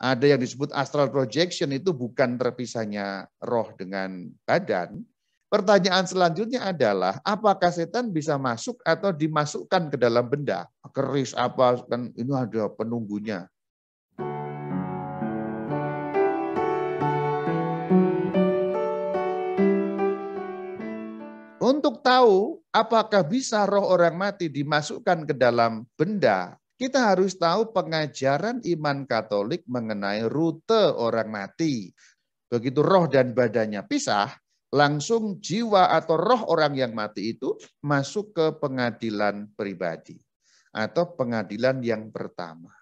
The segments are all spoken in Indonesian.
Ada yang disebut astral projection, itu bukan terpisahnya roh dengan badan. Pertanyaan selanjutnya adalah, apakah setan bisa masuk atau dimasukkan ke dalam benda? Keris apa, kan ini ada penunggunya. Untuk tahu apakah bisa roh orang mati dimasukkan ke dalam benda, kita harus tahu pengajaran iman Katolik mengenai rute orang mati. Begitu roh dan badannya pisah, langsung jiwa atau roh orang yang mati itu masuk ke pengadilan pribadi atau pengadilan yang pertama.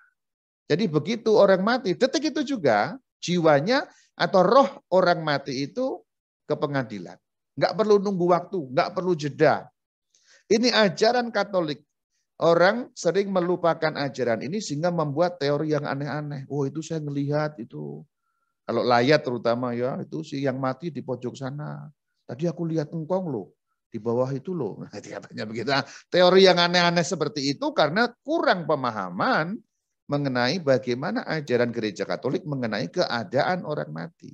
Jadi begitu orang mati, detik itu juga jiwanya atau roh orang mati itu ke pengadilan. Nggak perlu nunggu waktu, nggak perlu jeda. Ini ajaran Katolik. Orang sering melupakan ajaran ini sehingga membuat teori yang aneh-aneh. Oh, itu saya ngelihat itu. Kalau layat terutama ya, itu si yang mati di pojok sana. Tadi aku lihat engkong loh, di bawah itu loh. Nah, katanya begitu. Nah, teori yang aneh-aneh seperti itu karena kurang pemahaman mengenai bagaimana ajaran gereja Katolik mengenai keadaan orang mati.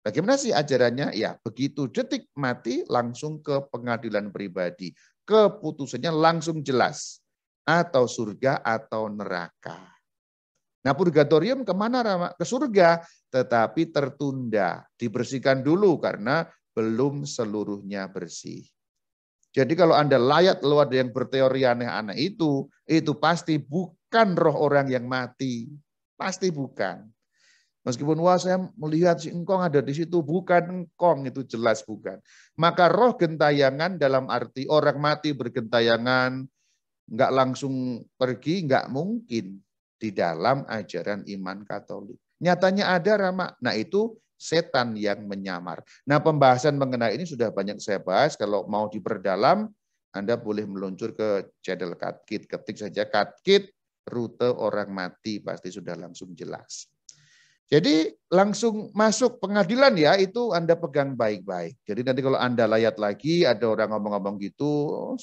Bagaimana sih ajarannya? Ya, begitu detik mati langsung ke pengadilan pribadi. Keputusannya langsung jelas. Atau surga atau neraka. Nah, purgatorium kemana, Rama? Ke surga, tetapi tertunda. Dibersihkan dulu karena belum seluruhnya bersih. Jadi kalau Anda layak luar yang berteori aneh-aneh itu pasti bukan roh orang yang mati. Pasti bukan. Meskipun wah saya melihat si engkong ada di situ, bukan engkong, itu jelas bukan. Maka roh gentayangan dalam arti orang mati bergentayangan, enggak langsung pergi, enggak mungkin di dalam ajaran iman Katolik. Nyatanya ada, Rama. Nah, itu setan yang menyamar. Nah, pembahasan mengenai ini sudah banyak saya bahas. Kalau mau diperdalam, Anda boleh meluncur ke channel Katkit. Ketik saja Katkit, rute orang mati, pasti sudah langsung jelas. Jadi langsung masuk pengadilan ya, itu Anda pegang baik-baik. Jadi nanti kalau Anda layat lagi, ada orang ngomong-ngomong gitu,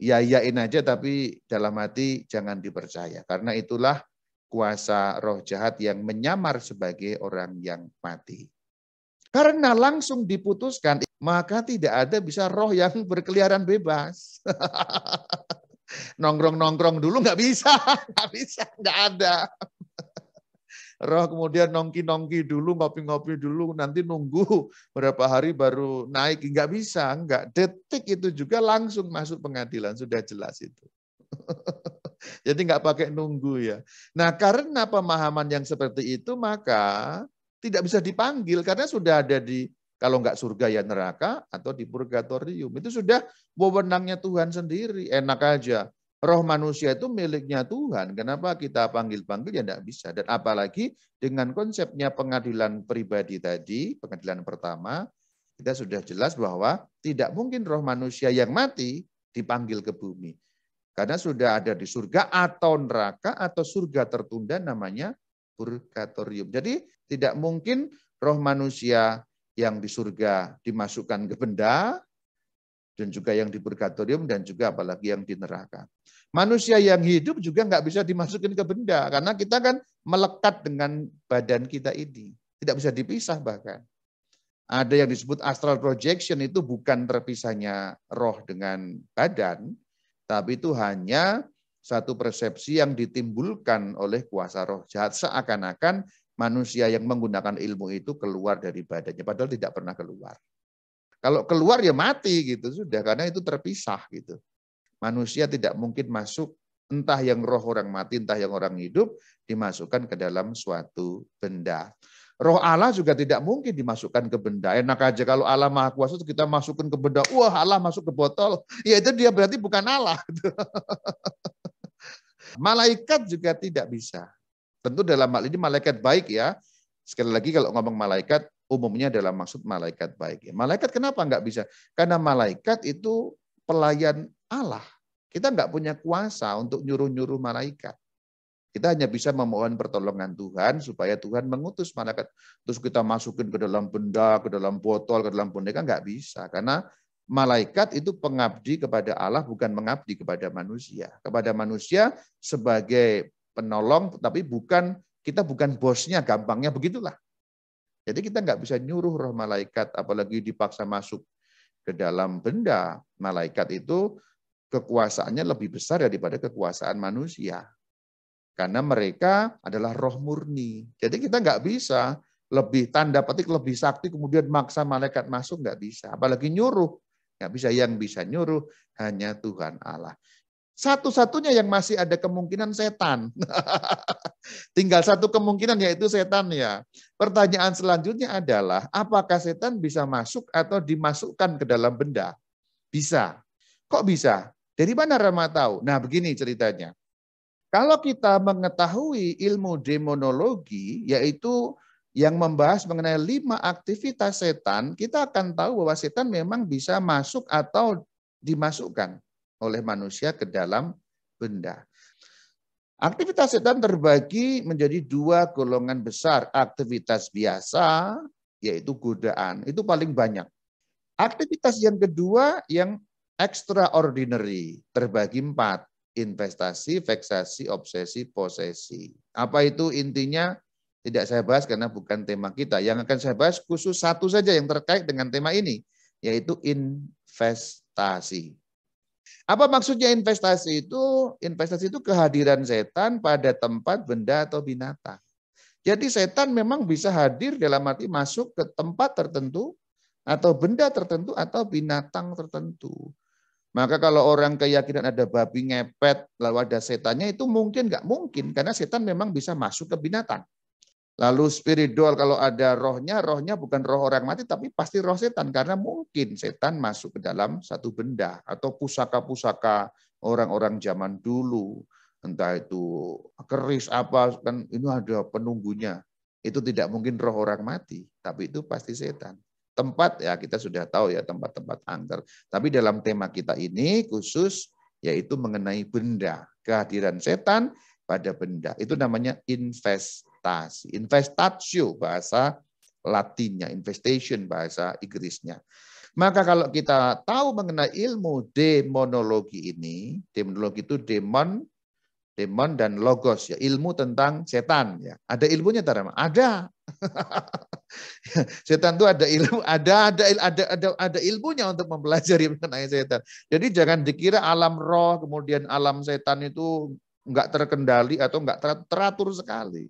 ya yain aja tapi dalam hati jangan dipercaya. Karena itulah kuasa roh jahat yang menyamar sebagai orang yang mati. Karena langsung diputuskan, maka tidak ada bisa roh yang berkeliaran bebas. Nongkrong-nongkrong dulu nggak bisa, nggak ada. Roh kemudian nongki-nongki dulu, ngopi-ngopi dulu, nanti nunggu berapa hari baru naik. Nggak bisa, nggak. Detik itu juga langsung masuk pengadilan, sudah jelas itu. Jadi nggak pakai nunggu ya. Nah, karena pemahaman yang seperti itu, maka tidak bisa dipanggil, karena sudah ada di, kalau nggak surga ya neraka, atau di purgatorium. Itu sudah wewenangnya Tuhan sendiri, enak aja. Roh manusia itu miliknya Tuhan. Kenapa kita panggil-panggil ya tidak bisa. Dan apalagi dengan konsepnya pengadilan pribadi tadi, pengadilan pertama, kita sudah jelas bahwa tidak mungkin roh manusia yang mati dipanggil ke bumi. Karena sudah ada di surga atau neraka atau surga tertunda namanya purgatorium. Jadi tidak mungkin roh manusia yang di surga dimasukkan ke benda, dan juga yang di purgatorium, dan juga apalagi yang di neraka. Manusia yang hidup juga nggak bisa dimasukin ke benda, karena kita kan melekat dengan badan kita ini. Tidak bisa dipisah bahkan. Ada yang disebut astral projection, itu bukan terpisahnya roh dengan badan, tapi itu hanya satu persepsi yang ditimbulkan oleh kuasa roh jahat, seakan-akan manusia yang menggunakan ilmu itu keluar dari badannya, padahal tidak pernah keluar. Kalau keluar ya mati gitu sudah, karena itu terpisah gitu. Manusia tidak mungkin masuk, entah yang roh orang mati, entah yang orang hidup, dimasukkan ke dalam suatu benda. Roh Allah juga tidak mungkin dimasukkan ke benda. Enak aja kalau Allah Maha Kuasa kita masukkan ke benda, wah Allah masuk ke botol, ya itu dia berarti bukan Allah. Malaikat juga tidak bisa. Tentu dalam hal ini malaikat baik ya. Sekali lagi kalau ngomong malaikat, umumnya dalam maksud malaikat baik. Malaikat kenapa nggak bisa? Karena malaikat itu pelayan Allah. Kita nggak punya kuasa untuk nyuruh-nyuruh malaikat. Kita hanya bisa memohon pertolongan Tuhan supaya Tuhan mengutus malaikat. Terus kita masukin ke dalam benda, ke dalam botol, ke dalam boneka, nggak bisa. Karena malaikat itu pengabdi kepada Allah, bukan mengabdi kepada manusia. Kepada manusia sebagai penolong, tapi bukan Kita bukan bosnya, gampangnya begitulah. Jadi kita nggak bisa nyuruh roh malaikat, apalagi dipaksa masuk ke dalam benda. Malaikat itu kekuasaannya lebih besar daripada kekuasaan manusia. Karena mereka adalah roh murni. Jadi kita nggak bisa lebih tanda petik lebih sakti kemudian maksa malaikat masuk, nggak bisa. Apalagi nyuruh. Nggak bisa. Yang bisa nyuruh hanya Tuhan Allah. Satu-satunya yang masih ada kemungkinan setan. Tinggal satu kemungkinan yaitu setan ya. Pertanyaan selanjutnya adalah apakah setan bisa masuk atau dimasukkan ke dalam benda? Bisa. Kok bisa? Dari mana Rama tahu? Nah begini ceritanya. Kalau kita mengetahui ilmu demonologi, yaitu yang membahas mengenai 5 aktivitas setan, kita akan tahu bahwa setan memang bisa masuk atau dimasukkan oleh manusia ke dalam benda. Aktivitas setan terbagi menjadi 2 golongan besar. Aktivitas biasa, yaitu godaan. Itu paling banyak. Aktivitas yang kedua yang extraordinary, terbagi 4. Investasi, veksasi, obsesi, posesi. Apa itu intinya? Tidak saya bahas karena bukan tema kita. Yang akan saya bahas khusus satu saja yang terkait dengan tema ini, yaitu investasi. Apa maksudnya investasi itu? Investasi itu kehadiran setan pada tempat, benda, atau binatang. Jadi setan memang bisa hadir dalam arti masuk ke tempat tertentu, atau benda tertentu, atau binatang tertentu. Maka kalau orang keyakinan ada babi ngepet, lalu ada setannya, itu mungkin nggak mungkin, karena setan memang bisa masuk ke binatang. Lalu spiritual kalau ada rohnya bukan roh orang mati, tapi pasti roh setan. Karena mungkin setan masuk ke dalam satu benda atau pusaka-pusaka orang-orang zaman dulu. Entah itu keris apa, kan ini ada penunggunya. Itu tidak mungkin roh orang mati, tapi itu pasti setan. Tempat ya kita sudah tahu ya tempat-tempat angker. Tapi dalam tema kita ini khusus yaitu mengenai benda. Kehadiran setan pada benda. Itu namanya investasi. Investatio bahasa Latinnya, investation bahasa Inggrisnya. Maka kalau kita tahu mengenai ilmu demonologi ini, demonologi itu demon dan logos ya, ilmu tentang setan ya. Ada ilmunya Tarama? Ada. Setan itu ada ilmu, ada ilmunya untuk mempelajari mengenai setan. Jadi jangan dikira alam roh kemudian alam setan itu enggak terkendali atau enggak teratur sekali.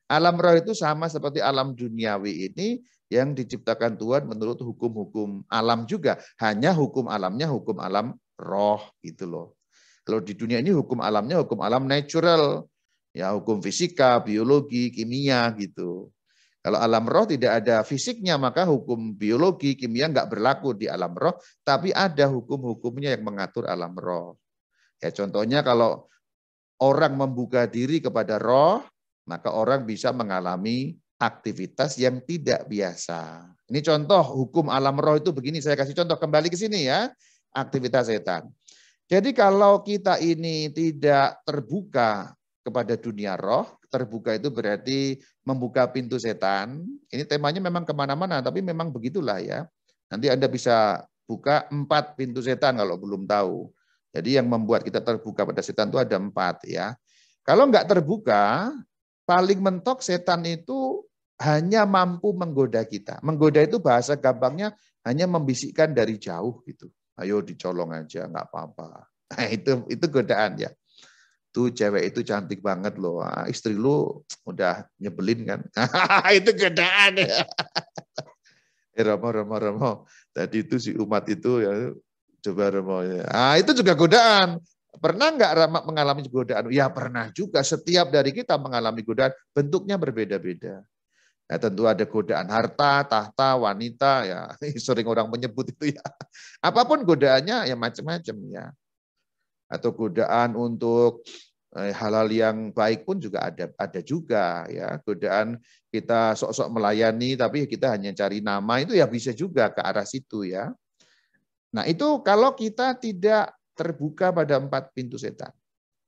Alam roh itu sama seperti alam duniawi ini yang diciptakan Tuhan menurut hukum-hukum alam juga. Hanya hukum alamnya hukum alam roh gitu loh. Kalau di dunia ini hukum alamnya hukum alam natural. Ya hukum fisika, biologi, kimia gitu. Kalau alam roh tidak ada fisiknya, maka hukum biologi, kimia nggak berlaku di alam roh, tapi ada hukum-hukumnya yang mengatur alam roh. Ya contohnya kalau orang membuka diri kepada roh, maka orang bisa mengalami aktivitas yang tidak biasa. Ini contoh hukum alam roh itu begini, saya kasih contoh kembali ke sini ya, aktivitas setan. Jadi kalau kita ini tidak terbuka kepada dunia roh, terbuka itu berarti membuka pintu setan. Ini temanya memang kemana-mana, tapi memang begitulah ya. Nanti Anda bisa buka 4 pintu setan kalau belum tahu. Jadi yang membuat kita terbuka pada setan itu ada 4 ya. Kalau nggak terbuka, paling mentok setan itu hanya mampu menggoda kita. Menggoda itu bahasa gampangnya hanya membisikkan dari jauh gitu. Ayo dicolong aja, nggak apa-apa. Nah, itu godaan ya. Tuh cewek itu cantik banget loh. Istri lu udah nyebelin kan. Itu godaan ya. Romo. Tadi itu si umat itu ya coba Romo. Itu juga godaan. Pernah nggak Rama mengalami godaan? Ya pernah juga. Setiap dari kita mengalami godaan. Bentuknya berbeda-beda. Ya, tentu ada godaan harta, tahta, wanita, ya sering orang menyebut itu ya. Apapun godaannya ya macam-macam ya. Atau godaan untuk hal-hal yang baik pun juga ada juga ya. Godaan kita sok-sok melayani tapi kita hanya cari nama itu ya bisa juga ke arah situ ya. Nah itu kalau kita tidak terbuka pada 4 pintu setan.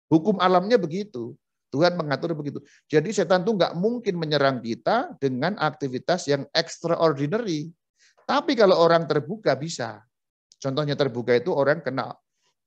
Hukum alamnya begitu. Tuhan mengatur begitu. Jadi setan itu nggak mungkin menyerang kita dengan aktivitas yang extraordinary. Tapi kalau orang terbuka bisa. Contohnya terbuka itu orang kena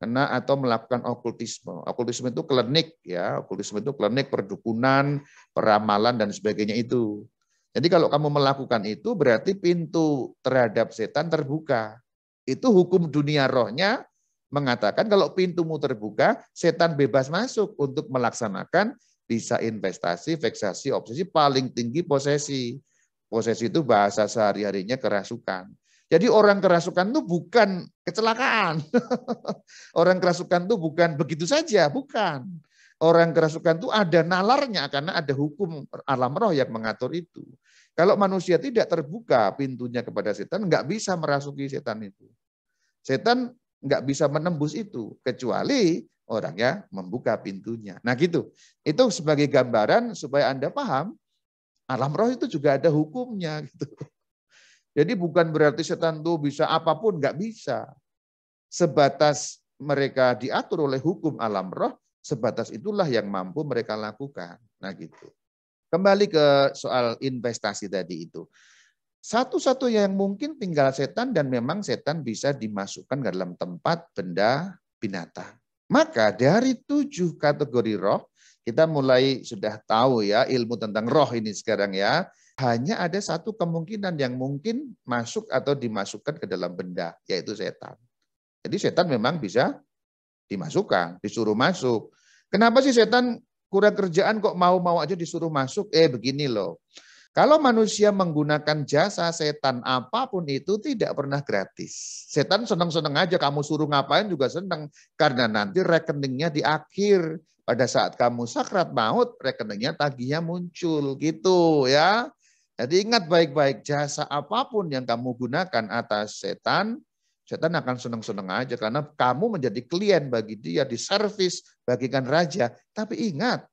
atau melakukan okultisme. Okultisme itu klinik ya, okultisme itu klinik perdukunan, peramalan dan sebagainya itu. Jadi kalau kamu melakukan itu berarti pintu terhadap setan terbuka. Itu hukum dunia rohnya mengatakan kalau pintumu terbuka, setan bebas masuk untuk melaksanakan bisa investasi, veksasi, obsesi, paling tinggi posesi. Posesi itu bahasa sehari-harinya kerasukan. Jadi orang kerasukan itu bukan kecelakaan. Orang kerasukan itu bukan begitu saja, bukan. Orang kerasukan itu ada nalarnya karena ada hukum alam roh yang mengatur itu. Kalau manusia tidak terbuka pintunya kepada setan, nggak bisa merasuki setan itu. Setan nggak bisa menembus itu, kecuali orangnya membuka pintunya. Nah gitu, itu sebagai gambaran supaya Anda paham, alam roh itu juga ada hukumnya. Gitu. Jadi bukan berarti setan itu bisa apapun, nggak bisa. Sebatas mereka diatur oleh hukum alam roh, sebatas itulah yang mampu mereka lakukan. Nah gitu. Kembali ke soal investasi tadi itu. Satu-satunya yang mungkin tinggal setan dan memang setan bisa dimasukkan ke dalam tempat, benda, binatang. Maka dari 7 kategori roh, kita mulai sudah tahu ya ilmu tentang roh ini sekarang ya. Hanya ada satu kemungkinan yang mungkin masuk atau dimasukkan ke dalam benda, yaitu setan. Jadi setan memang bisa dimasukkan, disuruh masuk. Kenapa sih setan kurang kerjaan kok mau-mau aja disuruh masuk? Begini loh. Kalau manusia menggunakan jasa setan apapun itu tidak pernah gratis. Setan senang-senang aja kamu suruh ngapain juga senang. Karena nanti rekeningnya di akhir. Pada saat kamu sakrat maut, rekeningnya tagihnya muncul gitu ya. Jadi ingat baik-baik, jasa apapun yang kamu gunakan atas setan, setan akan senang-senang aja karena kamu menjadi klien bagi dia, diservis bagikan raja. Tapi ingat,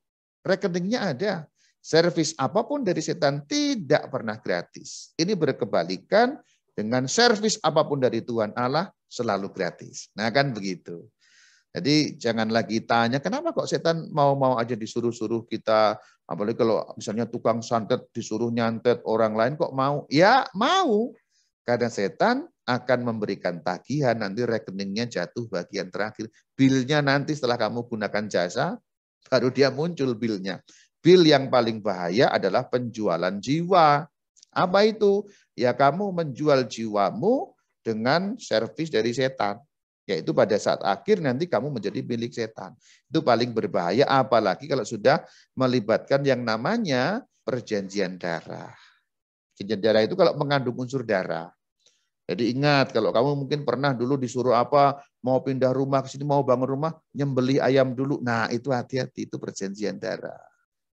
rekeningnya ada. Servis apapun dari setan tidak pernah gratis. Ini berkebalikan dengan servis apapun dari Tuhan Allah selalu gratis. Nah kan begitu. Jadi jangan lagi tanya kenapa kok setan mau-mau aja disuruh-suruh kita, apalagi kalau misalnya tukang santet disuruh nyantet orang lain kok mau? Ya mau, karena setan akan memberikan tagihan nanti rekeningnya jatuh bagian terakhir. Bilnya nanti setelah kamu gunakan jasa, baru dia muncul bilnya. Bil yang paling bahaya adalah penjualan jiwa. Apa itu? Ya kamu menjual jiwamu dengan servis dari setan. Yaitu pada saat akhir nanti kamu menjadi milik setan. Itu paling berbahaya apalagi kalau sudah melibatkan yang namanya perjanjian darah. Perjanjian darah itu kalau mengandung unsur darah. Jadi ingat kalau kamu mungkin pernah dulu disuruh apa, mau pindah rumah ke sini, mau bangun rumah, nyembelih ayam dulu. Nah itu hati-hati, itu perjanjian darah.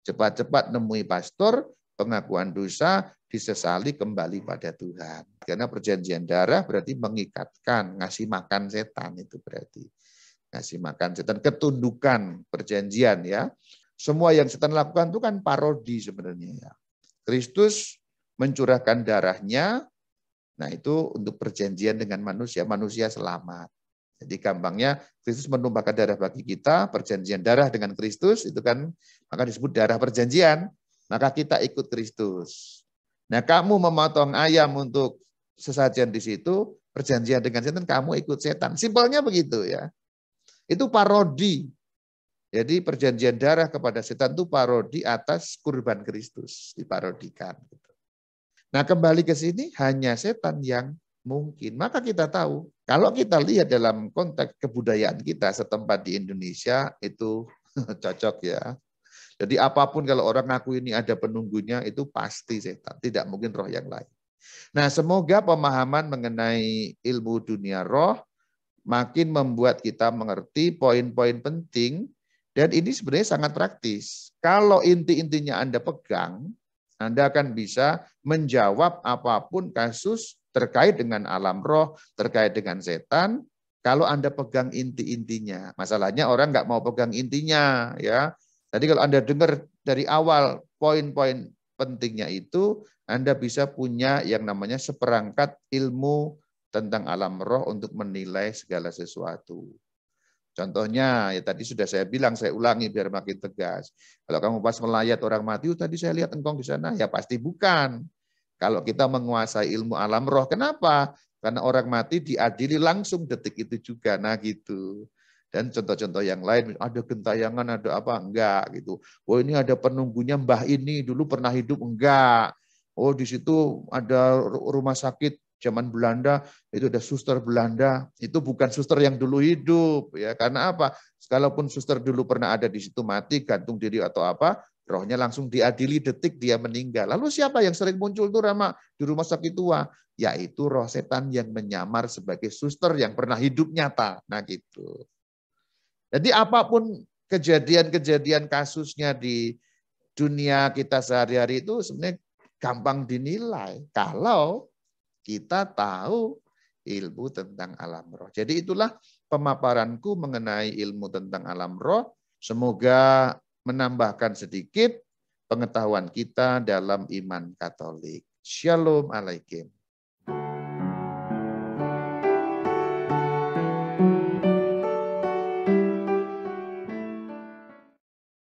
Cepat-cepat nemui pastor, pengakuan dosa, disesali kembali pada Tuhan. Karena perjanjian darah berarti mengikatkan, ngasih makan setan itu berarti. Ngasih makan setan, ketundukan perjanjian ya. Semua yang setan lakukan itu kan parodi sebenarnya ya. Kristus mencurahkan darahnya, nah itu untuk perjanjian dengan manusia, manusia selamat. Jadi gampangnya Kristus menumpahkan darah bagi kita, perjanjian darah dengan Kristus, itu kan maka disebut darah perjanjian, maka kita ikut Kristus. Nah kamu memotong ayam untuk sesajen di situ, perjanjian dengan setan, kamu ikut setan. Simpelnya begitu ya. Itu parodi. Jadi perjanjian darah kepada setan itu parodi atas kurban Kristus, diparodikan. Nah kembali ke sini, hanya setan yang mungkin. Maka kita tahu, kalau kita lihat dalam konteks kebudayaan kita setempat di Indonesia, itu cocok ya. Jadi apapun kalau orang ngaku ini ada penunggunya, itu pasti setan. Tidak mungkin roh yang lain. Nah semoga pemahaman mengenai ilmu dunia roh makin membuat kita mengerti poin-poin penting. Dan ini sebenarnya sangat praktis. Kalau inti-intinya Anda pegang, Anda akan bisa menjawab apapun kasus terkait dengan alam roh, terkait dengan setan, kalau Anda pegang inti-intinya. Masalahnya orang nggak mau pegang intinya. Ya. Jadi kalau Anda dengar dari awal poin-poin pentingnya itu, Anda bisa punya yang namanya seperangkat ilmu tentang alam roh untuk menilai segala sesuatu. Contohnya, ya tadi sudah saya bilang, saya ulangi biar makin tegas. Kalau kamu pas melayat orang mati, tadi saya lihat engkong di sana, ya pasti bukan. Kalau kita menguasai ilmu alam roh, kenapa? Karena orang mati diadili langsung detik itu juga. Nah gitu. Dan contoh-contoh yang lain, ada gentayangan, ada apa, enggak gitu. Oh ini ada penunggunya mbah ini, dulu pernah hidup, enggak. Oh di situ ada rumah sakit zaman Belanda, itu ada suster Belanda, itu bukan suster yang dulu hidup. Ya karena apa? Kalaupun suster dulu pernah ada di situ mati, gantung diri atau apa, rohnya langsung diadili detik dia meninggal. Lalu siapa yang sering muncul tuh Rama di rumah sakit tua? Yaitu roh setan yang menyamar sebagai suster yang pernah hidup nyata. Nah gitu. Jadi apapun kejadian-kejadian kasusnya di dunia kita sehari-hari itu sebenarnya gampang dinilai kalau kita tahu ilmu tentang alam roh. Jadi itulah pemaparanku mengenai ilmu tentang alam roh. Semoga menambahkan sedikit pengetahuan kita dalam iman Katolik. Shalom alaikum.